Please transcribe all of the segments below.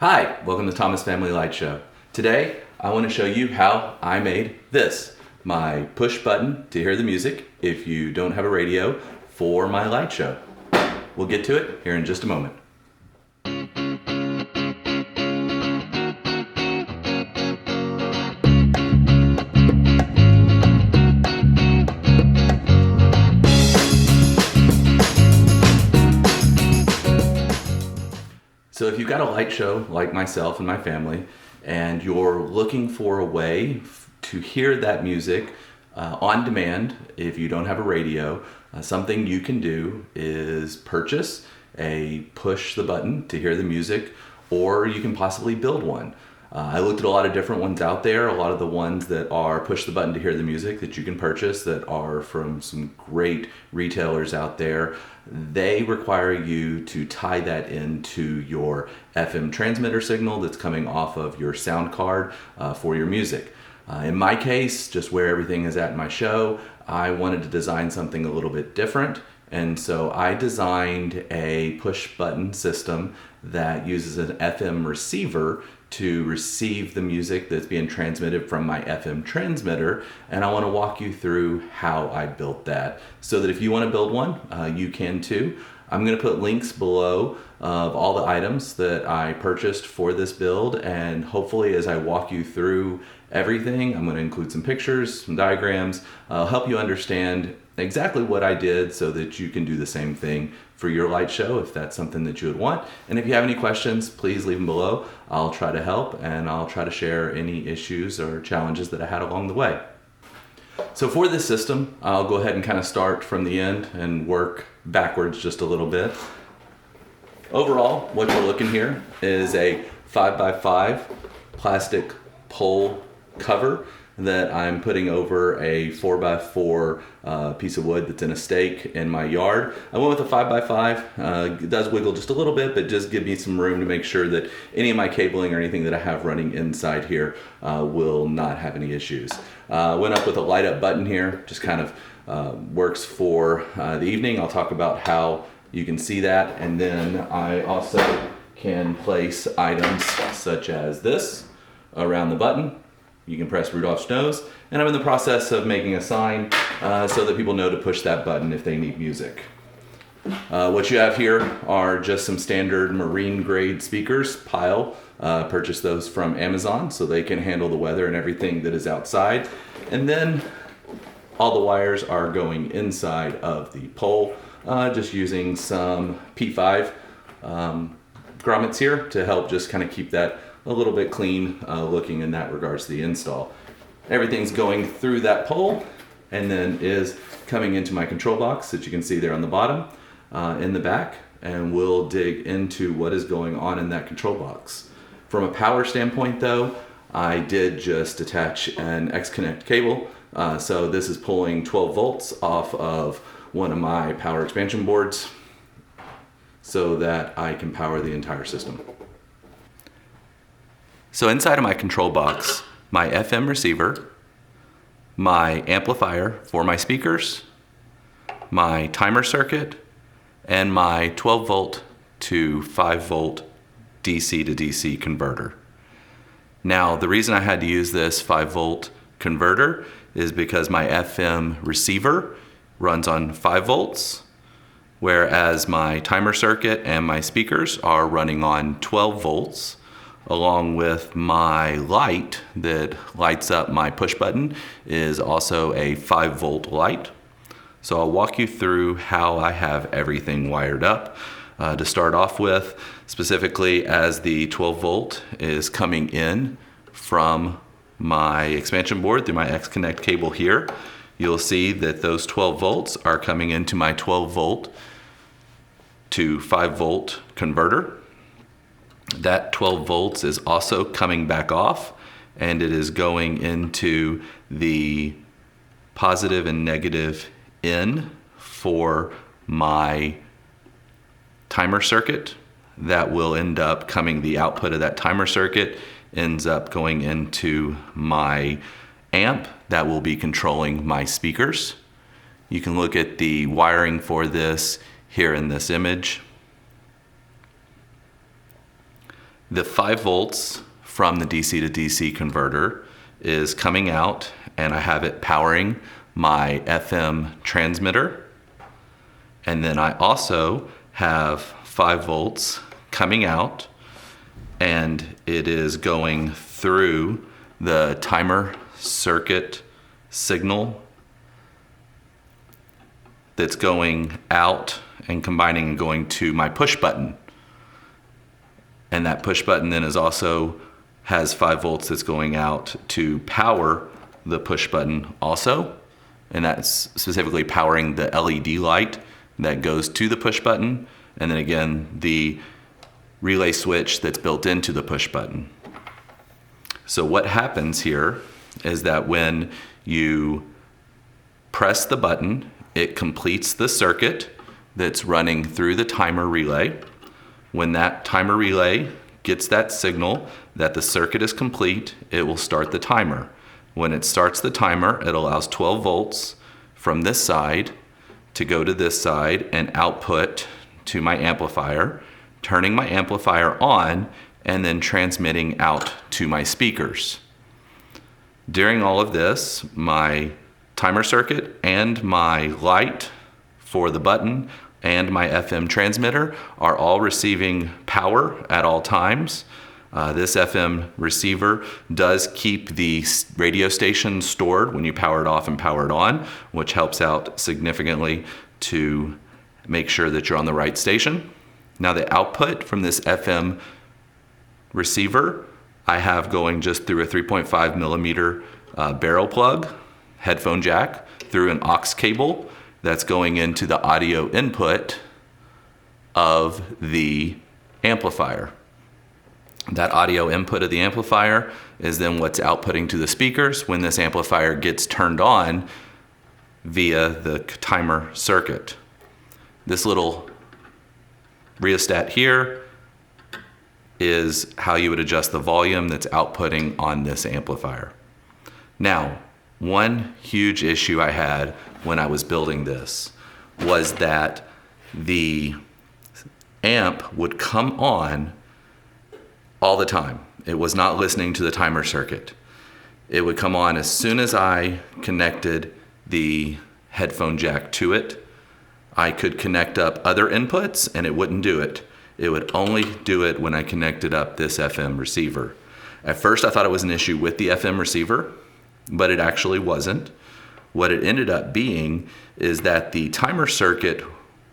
Hi, welcome to Thomas Family Light Show. Today, I want to show you how I made this, my push button to hear the music if you don't have a radio for my light show. We'll get to it here in just a moment. So if you've got a light show like myself and my family, and you're looking for a way to hear that music on demand if you don't have a radio, something you can do is purchase a push the button to hear the music, or you can possibly build one. I looked at a lot of different ones out there, a lot of the ones that are push the button to hear the music that you can purchase that are from some great retailers out there. They require you to tie that into your FM transmitter signal that's coming off of your sound card for your music. In my case, just where everything is at in my show, I wanted to design something a little bit different. And so I designed a push button system that uses an FM receiver to receive the music that's being transmitted from my FM transmitter, and I want to walk you through how I built that so that if you want to build one, you can too. I'm going to put links below of all the items that I purchased for this build, and hopefully as I walk you through everything, I'm going to include some pictures, some diagrams, help you understand exactly what I did so that you can do the same thing for your light show if that's something that you would want. And if you have any questions, please leave them below. I'll try to help, and I'll try to share any issues or challenges that I had along the way. So for this system, I'll go ahead and kind of start from the end and work backwards just a little bit. Overall, what you're looking here is a 5x5 plastic pole cover that I'm putting over a 4x4 piece of wood that's in a stake in my yard. I went with a 5x5. It does wiggle just a little bit, but just give me some room to make sure that any of my cabling or anything that I have running inside here will not have any issues. Went up with a light up button here, just kind of works for the evening. I'll talk about how you can see that, and then I also can place items such as this around the button. You can press Rudolph's nose, and I'm in the process of making a sign so that people know to push that button if they need music. What you have here are just some standard marine grade speakers, Pile. Purchased those from Amazon so they can handle the weather and everything that is outside. And then all the wires are going inside of the pole, just using some P5 grommets here to help just kind of keep that a little bit clean looking in that regards to the install. Everything's going through that pole and then is coming into my control box that you can see there on the bottom in the back, and we'll dig into what is going on in that control box. From a power standpoint though, I did just attach an X-Connect cable, so this is pulling 12 volts off of one of my power expansion boards so that I can power the entire system. So inside of my control box, my FM receiver, my amplifier for my speakers, my timer circuit, and my 12 volt to 5 volt DC to DC converter. Now, the reason I had to use this 5 volt converter is because my FM receiver runs on 5 volts, whereas my timer circuit and my speakers are running on 12 volts. Along with my light that lights up my push button is also a 5 volt light. So I'll walk you through how I have everything wired up. To start off with, specifically as the 12 volt is coming in from my expansion board through my X-Connect cable here, you'll see that those 12 volts are coming into my 12 volt to 5 volt converter. That 12 volts is also coming back off, and it is going into the positive and negative in for my timer circuit. That will end up coming, the output of that timer circuit ends up going into my amp that will be controlling my speakers. You can look at the wiring for this here in this image. The 5 volts from the DC to DC converter is coming out, and I have it powering my FM transmitter. And then I also have 5 volts coming out, and it is going through the timer circuit signal that's going out and combining and going to my push button. And that push button then has 5 volts that's going out to power the push button also. And that's specifically powering the LED light that goes to the push button. And then again, the relay switch that's built into the push button. So what happens here is that when you press the button, it completes the circuit that's running through the timer relay. When that timer relay gets that signal that the circuit is complete, it will start the timer. When it starts the timer, it allows 12 volts from this side to go to this side and output to my amplifier, turning my amplifier on and then transmitting out to my speakers. During all of this, my timer circuit and my light for the button and my FM transmitter are all receiving power at all times. This FM receiver does keep the radio station stored when you power it off and power it on, which helps out significantly to make sure that you're on the right station. Now the output from this FM receiver, I have going just through a 3.5 millimeter barrel plug, headphone jack, through an aux cable that's going into the audio input of the amplifier. That audio input of the amplifier is then what's outputting to the speakers when this amplifier gets turned on via the timer circuit. This little rheostat here is how you would adjust the volume that's outputting on this amplifier. Now, one huge issue I had when I was building this was that the amp would come on all the time. It was not listening to the timer circuit. It would come on as soon as I connected the headphone jack to it. I could connect up other inputs and it wouldn't do it. It would only do it when I connected up this FM receiver. At first I thought it was an issue with the FM receiver, but it actually wasn't. What it ended up being is that the timer circuit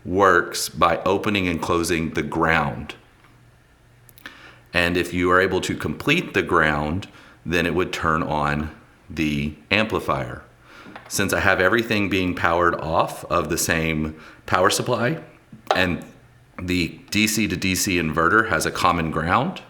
works by opening and closing the ground. And if you are able to complete the ground, then it would turn on the amplifier. Since I have everything being powered off of the same power supply and the DC to DC inverter has a common ground,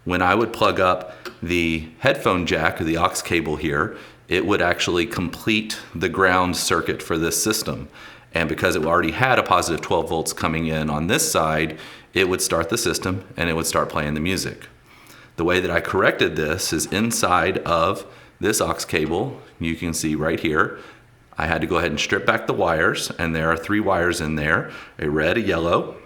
when I would plug up the headphone jack or the aux cable here, it would actually complete the ground circuit for this system. And because it already had a positive 12 volts coming in on this side, it would start the system and it would start playing the music. The way that I corrected this is inside of this aux cable. You can see right here, I had to go ahead and strip back the wires, and there are 3 wires in there, a red, a yellow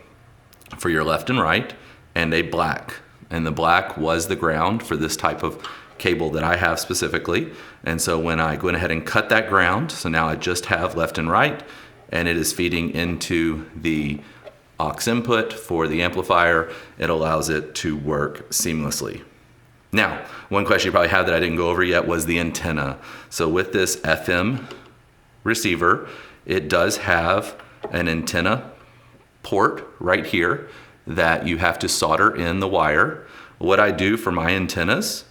for your left and right, and a black. And the black was the ground for this type of cable that I have specifically. And so when I went ahead and cut that ground, so now I just have left and right, and it is feeding into the aux input for the amplifier, it allows it to work seamlessly. Now, one question you probably have that I didn't go over yet was the antenna. So with this FM receiver, it does have an antenna port right here that you have to solder in the wire. What I do for my antennas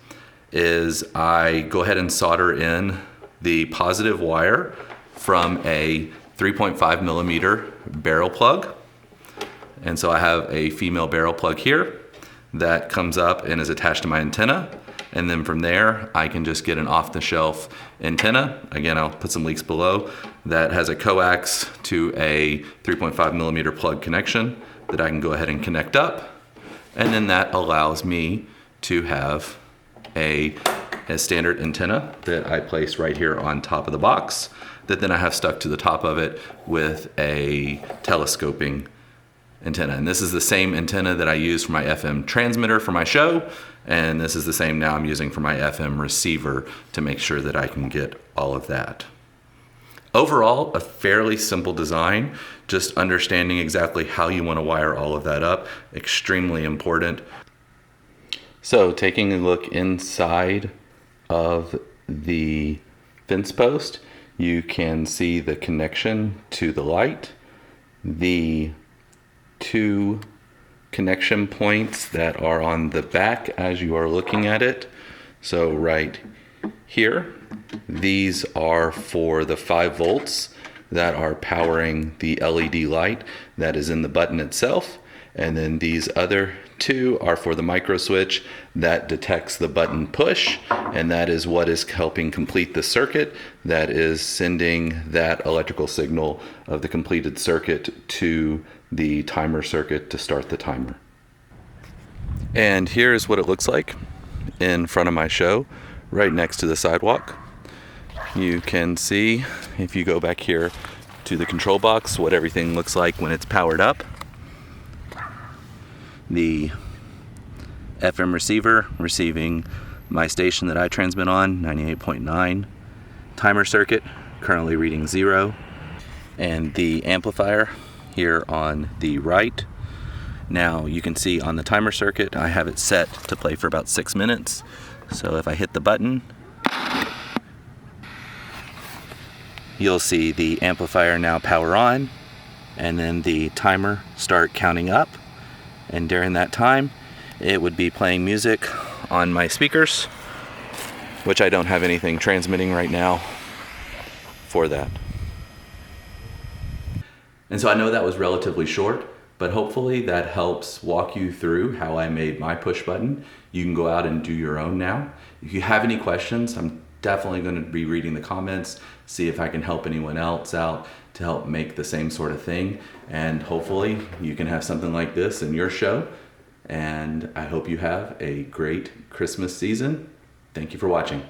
is I go ahead and solder in the positive wire from a 3.5 millimeter barrel plug. And so I have a female barrel plug here that comes up and is attached to my antenna. And then from there, I can just get an off-the-shelf antenna. Again, I'll put some links below that has a coax to a 3.5 millimeter plug connection that I can go ahead and connect up. And then that allows me to have a standard antenna that I place right here on top of the box that then I have stuck to the top of it with a telescoping antenna. And this is the same antenna that I use for my FM transmitter for my show, and this is the same now I'm using for my FM receiver to make sure that I can get all of that. Overall, a fairly simple design. Just understanding exactly how you want to wire all of that up, extremely important. So taking a look inside of the fence post, you can see the connection to the light, the 2 connection points that are on the back as you are looking at it. So right here, these are for the 5 volts that are powering the LED light that is in the button itself. And then these other 2 are for the micro switch that detects the button push, and that is what is helping complete the circuit, that is sending that electrical signal of the completed circuit to the timer circuit to start the timer. And here's what it looks like in front of my show, right next to the sidewalk. You can see, if you go back here to the control box, what everything looks like when it's powered up. The FM receiver receiving my station that I transmit on, 98.9. Timer circuit currently reading 0. And the amplifier here on the right. Now you can see on the timer circuit I have it set to play for about 6 minutes. So if I hit the button, you'll see the amplifier now power on, and then the timer start counting up. And during that time, it would be playing music on my speakers, which I don't have anything transmitting right now for that. And so I know that was relatively short, but hopefully that helps walk you through how I made my push button. You can go out and do your own now. If you have any questions, I'm definitely going to be reading the comments, see if I can help anyone else out to help make the same sort of thing. And hopefully you can have something like this in your show. And I hope you have a great Christmas season. Thank you for watching.